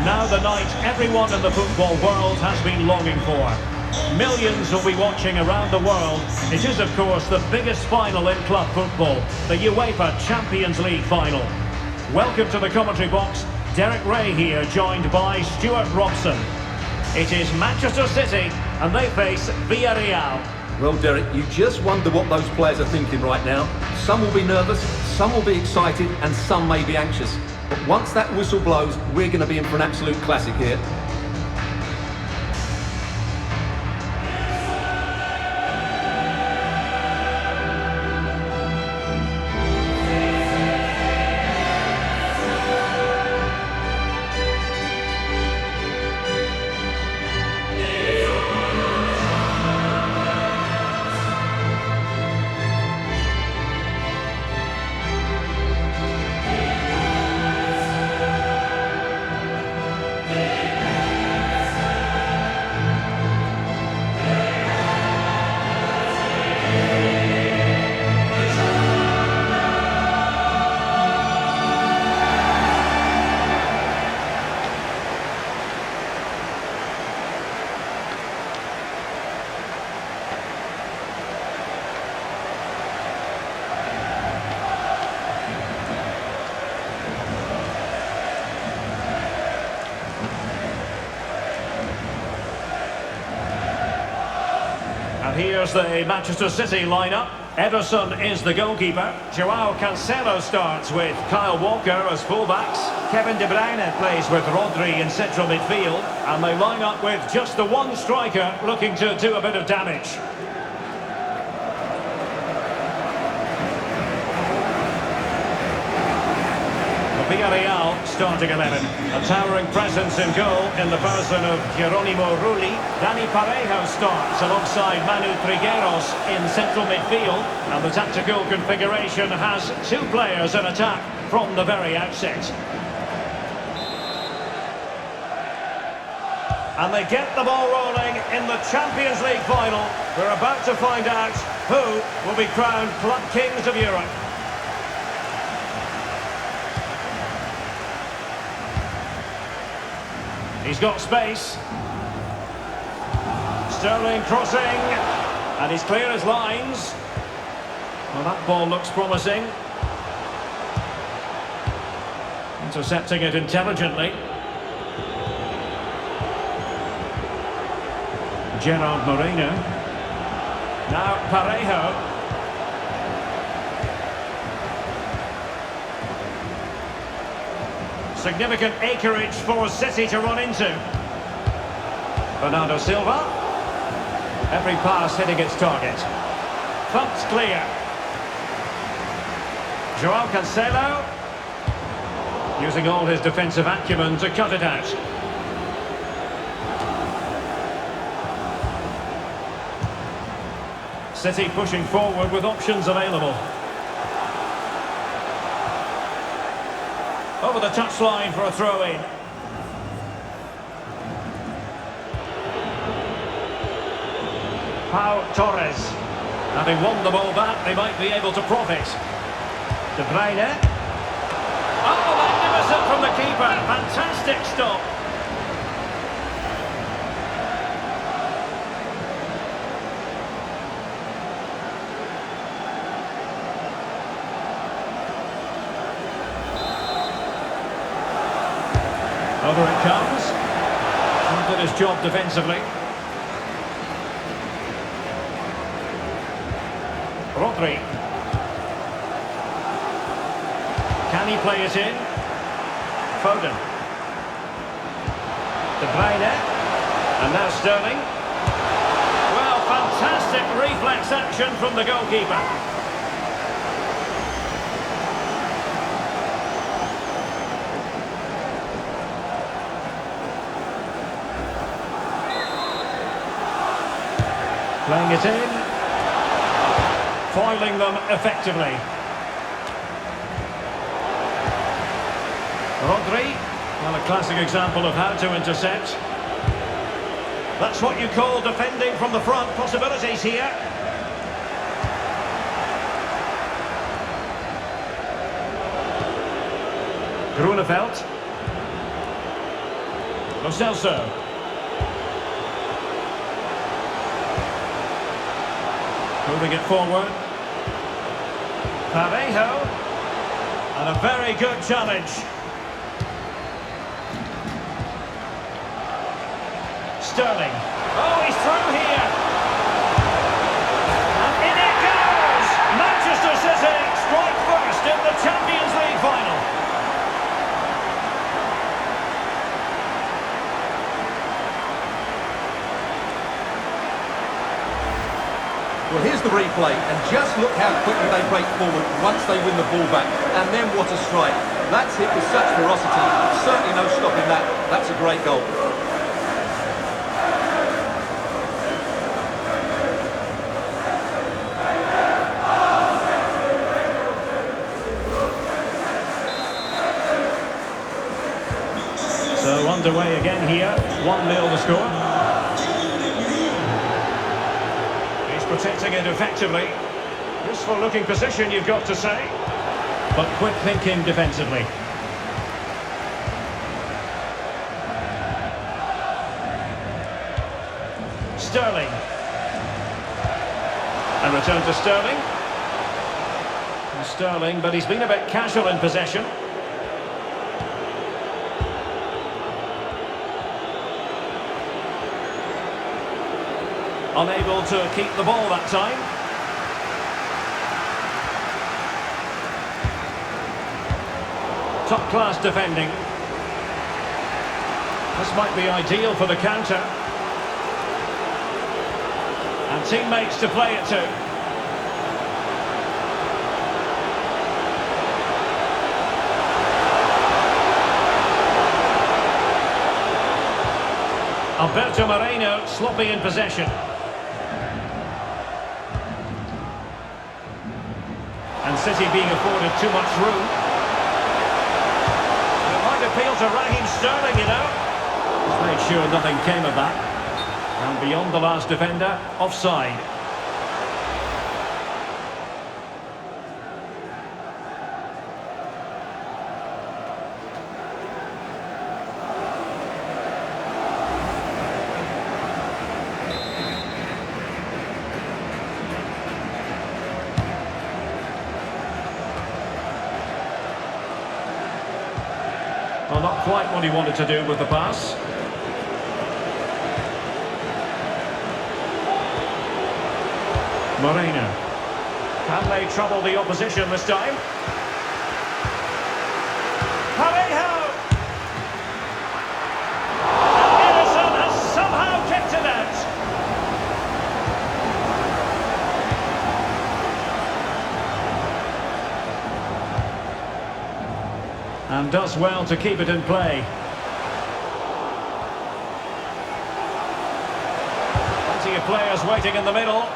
Now the night everyone in the football world has been longing for. Millions will be watching around the world. It is, of course, the biggest final in club football, the UEFA Champions League final. Welcome to the commentary box. Derek Ray here, joined by Stuart Robson. It is Manchester City, and they face Villarreal. Well, Derek, you just wonder what those players are thinking right now. Some will be nervous, some will be excited, and some may be anxious. But once that whistle blows, we're going to be in for an absolute classic here. And here's the Manchester City lineup. Ederson is the goalkeeper. Joao Cancelo starts with Kyle Walker as fullbacks. Kevin De Bruyne plays with Rodri in central midfield. And they line up with just the one striker looking to do a bit of damage. Villarreal starting 11. A towering presence in goal in the person of Geronimo Rulli. Dani Parejo starts alongside Manu Trigueros in central midfield. And the tactical configuration has two players in attack from the very outset. And they get the ball rolling in the Champions League final. We're about to find out who will be crowned Club Kings of Europe. He's got space. Sterling crossing. And he's clear as lines. Well, that ball looks promising. Intercepting it intelligently. Gerard Moreno. Now Parejo. Significant acreage for City to run into. Bernardo Silva. Every pass hitting its target. Thumped clear. Joao Cancelo. Using all his defensive acumen to cut it out. City pushing forward with options available. Over the touchline for a throw-in. Pau Torres. Having won the ball back, they might be able to profit. De Bruyne. Oh, magnificent from the keeper. Fantastic stop. Over it comes. Did his job defensively. Rodri. Can he play it in? Foden. De Bruyne. And now Sterling. Well, fantastic reflex action from the goalkeeper. Playing it in. Foiling them effectively. Rodri. Well, a classic example of how to intercept. That's what you call defending from the front. Possibilities here. Grunewald. Lo Celso. Moving it forward. Parejo. And a very good challenge. Sterling. Oh, he's through here. And in it goes! Manchester City strike first in the Champions League final. Well, here's the replay, and just look how quickly they break forward once they win the ball back. And then what a strike. That's hit with such ferocity. Certainly no stopping that. That's a great goal. So underway again here. 1-0 the score. Protecting it effectively. Useful looking position, you've got to say. But quick thinking defensively. Sterling. And return to Sterling. And Sterling, but he's been a bit casual in possession. Unable to keep the ball that time. Top class defending. This might be ideal for the counter. And teammates to play it to. Alberto Moreno sloppy in possession. And City being afforded too much room. And it might appeal to Raheem Sterling, you know. He's made sure nothing came of that. And beyond the last defender, offside. Well, not quite what he wanted to do with the pass. Moreno. Can they trouble the opposition this time? Parejo! And Edison has somehow kicked it out. And does well to keep it in play. Plenty of players waiting in the middle.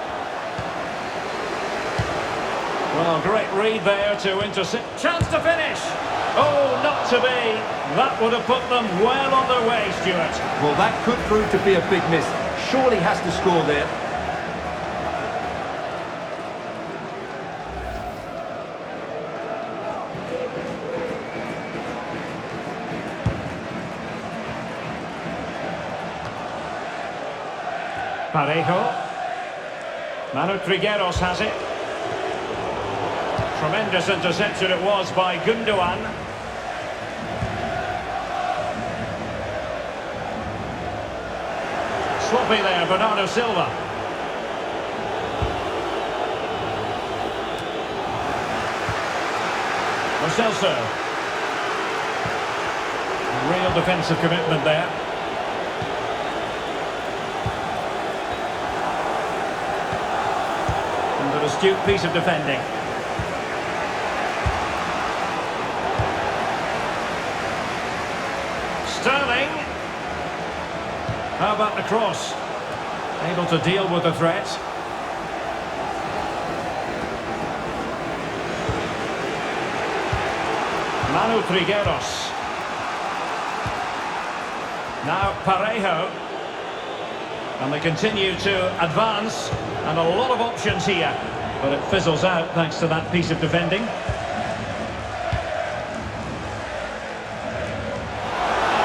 Well, great read there to intercept. Chance to finish! Oh, not to be. That would have put them well on their way, Stuart. Well, that could prove to be a big miss. Surely has to score there. Parejo. Manu Trigueros has it. Tremendous interception it was by Gundogan. Sloppy there, Bernardo Silva. Lo Celso. Real defensive commitment there. And an astute piece of defending. Sterling. How about the cross? Able to deal with the threat. Manu Trigueros. Now Parejo. And they continue to advance. And a lot of options here. But it fizzles out thanks to that piece of defending.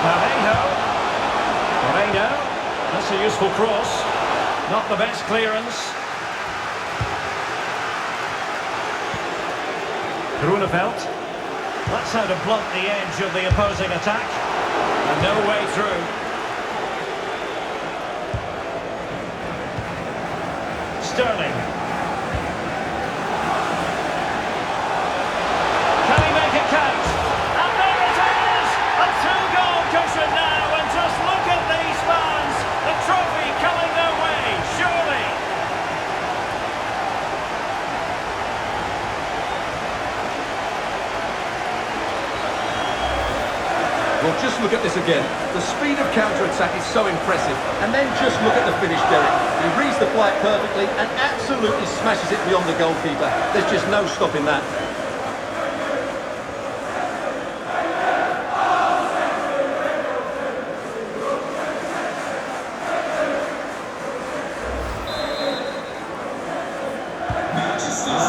Parejo. useful cross. Not the best clearance. Grunewald. That's how to blunt the edge of the opposing attack. And no way through. Sterling. Can he make it count? And there it is! A two-goal cushion now, and just look at these fans! The trophy coming their way, surely! Well, just look at this again. The speed of counter-attack is so impressive. And then just look at the finish, Derek. He reads the flight perfectly and absolutely smashes it beyond the goalkeeper. There's just no stopping that.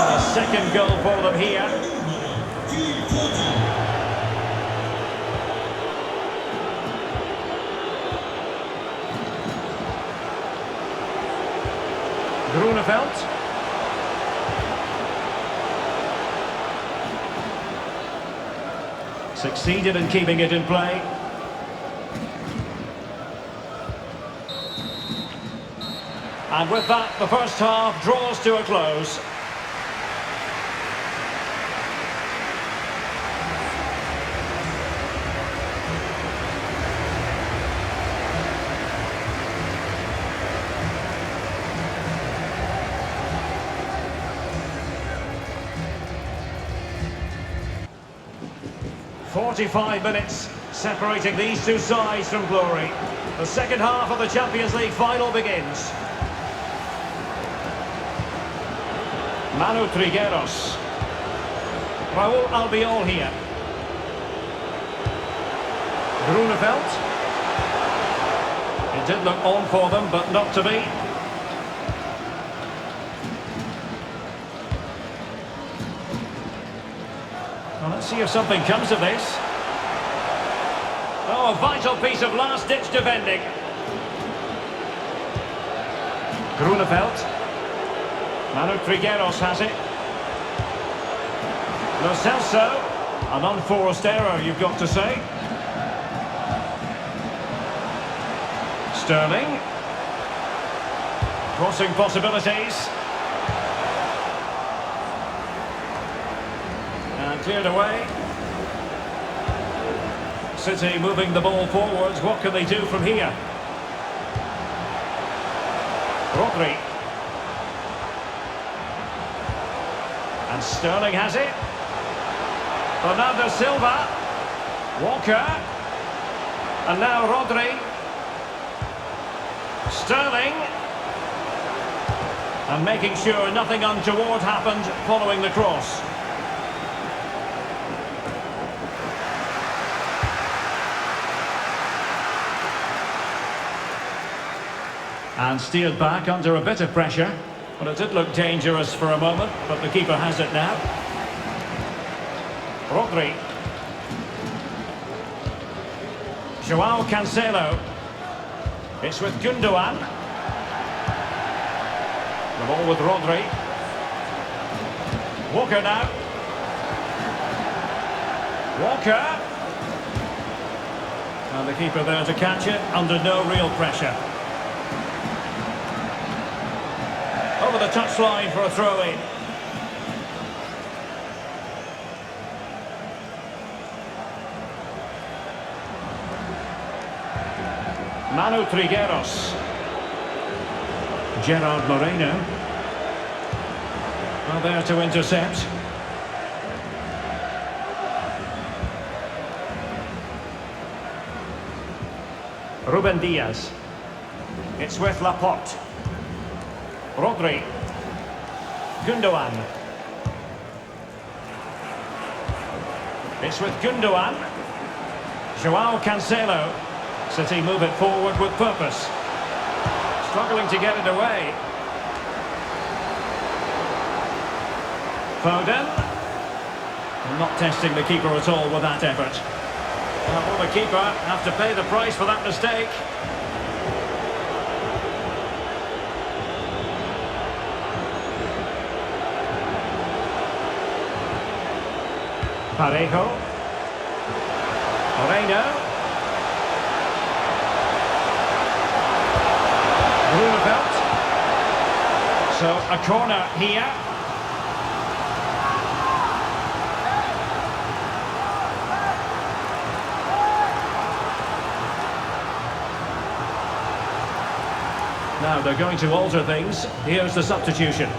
A second goal for them here. Grunewald. Succeeded in keeping it in play. And with that, the first half draws to a close. "45 minutes separating these two sides from glory. The second half of the Champions League final begins. Manu Trigueros. Raúl Albiol here. Grunewald. It did look on for them, but not to be. Well, let's see if something comes of this. Oh, a vital piece of last-ditch defending. Grunewald. Manu Trigueros has it. Lo Celso. An unforced error, you've got to say. Sterling. Crossing possibilities. And cleared away. City moving the ball forwards. What can they do from here? Rodri. And Sterling has it. Bernardo Silva. Walker. And now Rodri. Sterling. And making sure nothing untoward happened following the cross. And steered back under a bit of pressure. Well, it did look dangerous for a moment, but the keeper has it now. Rodri. João Cancelo. It's with Gundogan. The ball with Rodri. Walker now. Walker. And the keeper there to catch it under no real pressure. Over the touchline for a throw-in. Manu Trigueros. Gerard Moreno. Well, there to intercept. Ruben Diaz. It's with Laporte. Rodri. Gundogan. It's with Gundogan. João Cancelo. City move it forward with purpose. Struggling to get it away. Foden. Not testing the keeper at all with that effort. Will the keeper have to pay the price for that mistake? Parejo. Moreno. Grunewald. So a corner here. Now they're going to alter things. Here's the substitution.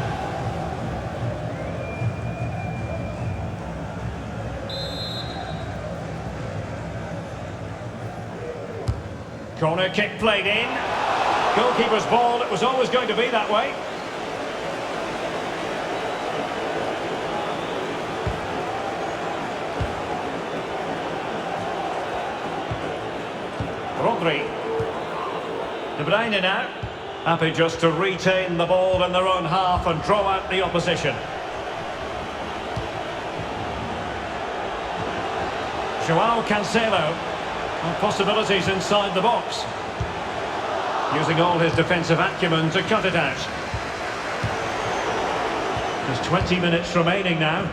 Corner kick played in. Goalkeeper's ball, it was always going to be that way. Rodri. De Bruyne now. Happy just to retain the ball in their own half and draw out the opposition. Joao Cancelo. And possibilities inside the box. Using all his defensive acumen to cut it out. There's 20 minutes remaining now.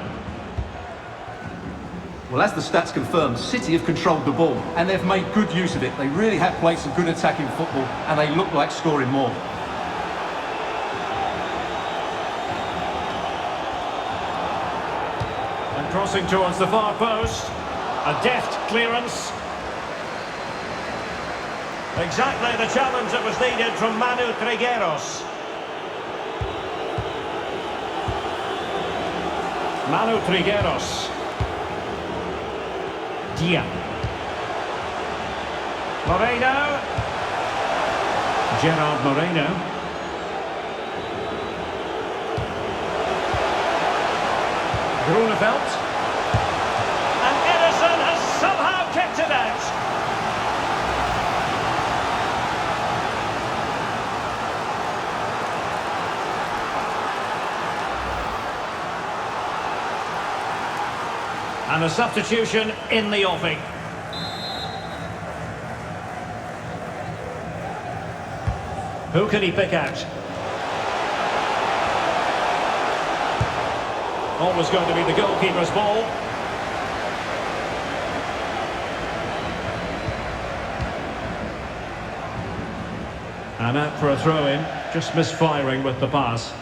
Well, as the stats confirm, City have controlled the ball and they've made good use of it. They really have played some good attacking football and they look like scoring more. And crossing towards the far post. A deft clearance. Exactly the challenge that was needed from Manu Trigueros. Manu Trigueros. Dia. Moreno. Gerard Moreno. Grunewald. And Ederson has somehow kicked it out. And a substitution in the offing. Who can he pick out? Always going to be the goalkeeper's ball. And out for a throw-in, just misfiring with the pass.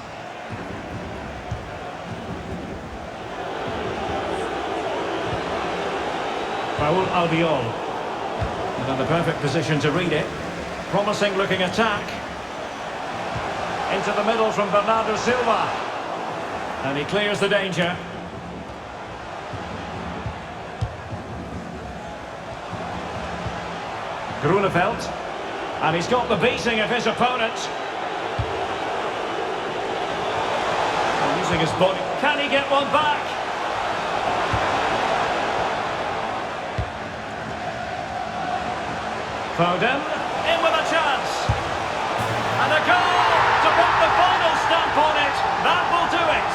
Raul Albiol. And in the perfect position to read it. Promising looking attack. Into the middle from Bernardo Silva. And he clears the danger. Grunewald. And he's got the beating of his opponent. And using his body. Can he get one back? Foden, in with a chance. And a goal to put the final stamp on it. That will do it.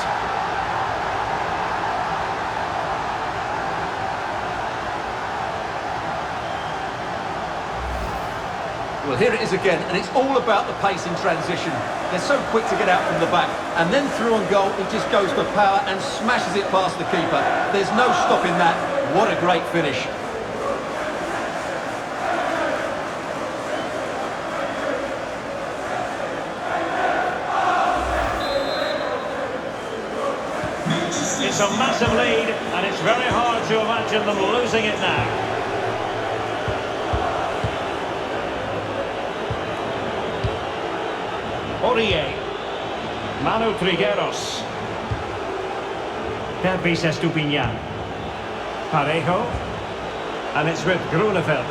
Well, here it is again, and it's all about the pace in transition. They're so quick to get out from the back, and then through on goal, he just goes for power and smashes it past the keeper. There's no stopping that. What a great finish. It's a massive lead, and it's very hard to imagine them losing it now. Aurier. Manu Trigueros. Pervis Estupinian. Parejo. And it's with Grunewald. Well,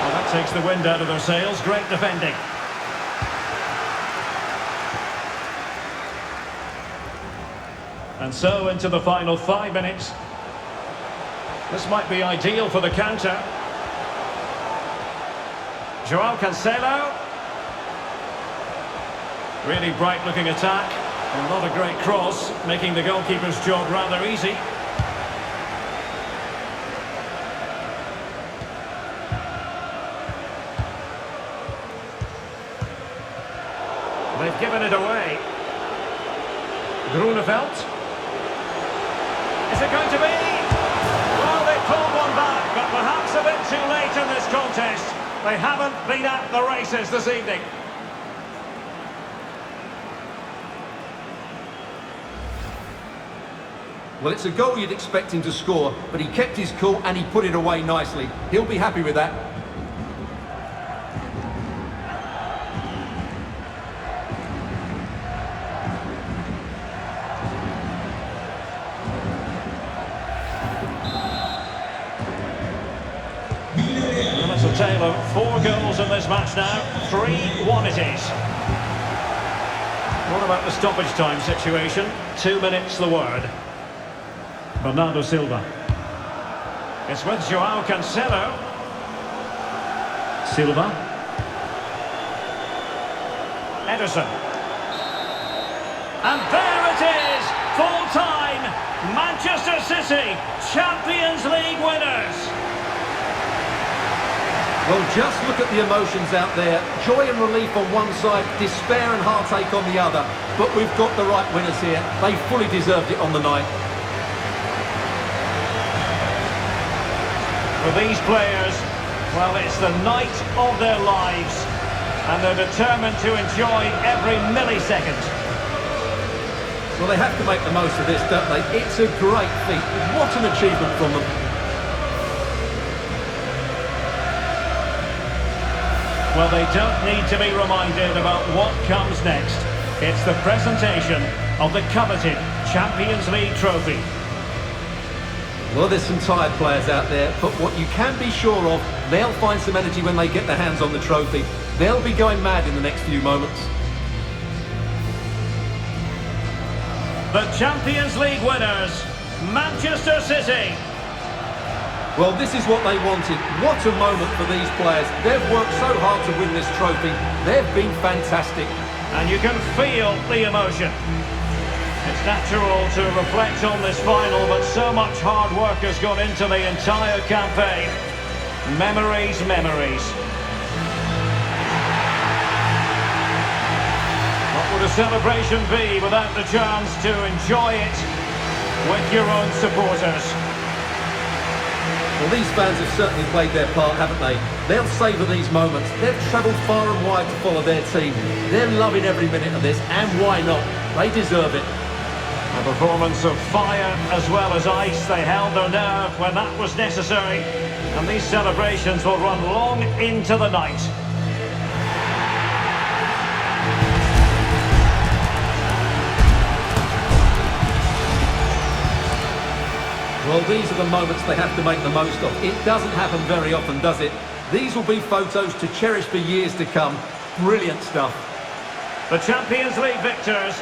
that takes the wind out of their sails. Great defending. And so into the final 5 minutes. This might be ideal for the counter. Joao Cancelo. Really bright looking attack. And not a great cross, making the goalkeeper's job rather easy. They've given it away. Grunewald. Is it going to be? Well, they pulled one back, but perhaps a bit too late in this contest. They haven't been at the races this evening. Well, it's a goal you'd expect him to score, but he kept his cool and he put it away nicely. He'll be happy with that. And it's a tale of 4 goals in this match now. 3-1 it is. What about the stoppage time situation? 2 minutes the word. Bernardo Silva. It's with Joao Cancelo. Silva. Ederson. And there it is! Full time! Manchester City, Champions League winners! Well, just look at the emotions out there. Joy and relief on one side, despair and heartache on the other. But we've got the right winners here. They fully deserved it on the night. For these players, well, it's the night of their lives, and they're determined to enjoy every millisecond. Well, they have to make the most of this, don't they? It's a great feat. What an achievement from them. Well, they don't need to be reminded about what comes next. It's the presentation of the coveted Champions League trophy. Well, there's some tired players out there, but what you can be sure of, they'll find some energy when they get their hands on the trophy. They'll be going mad in the next few moments. The Champions League winners, Manchester City. Well, this is what they wanted. What a moment for these players. They've worked so hard to win this trophy. They've been fantastic. And you can feel the emotion. It's natural to reflect on this final, but so much hard work has gone into the entire campaign. Memories, memories. What would a celebration be without the chance to enjoy it with your own supporters? Well, these fans have certainly played their part, haven't they? They'll savour these moments. They've travelled far and wide to follow their team. They're loving every minute of this, and why not? They deserve it. A performance of fire as well as ice. They held their nerve when that was necessary, and these celebrations will run long into the night. Well, these are the moments they have to make the most of. It doesn't happen very often, does it? These will be photos to cherish for years to come. Brilliant stuff. The Champions League victors.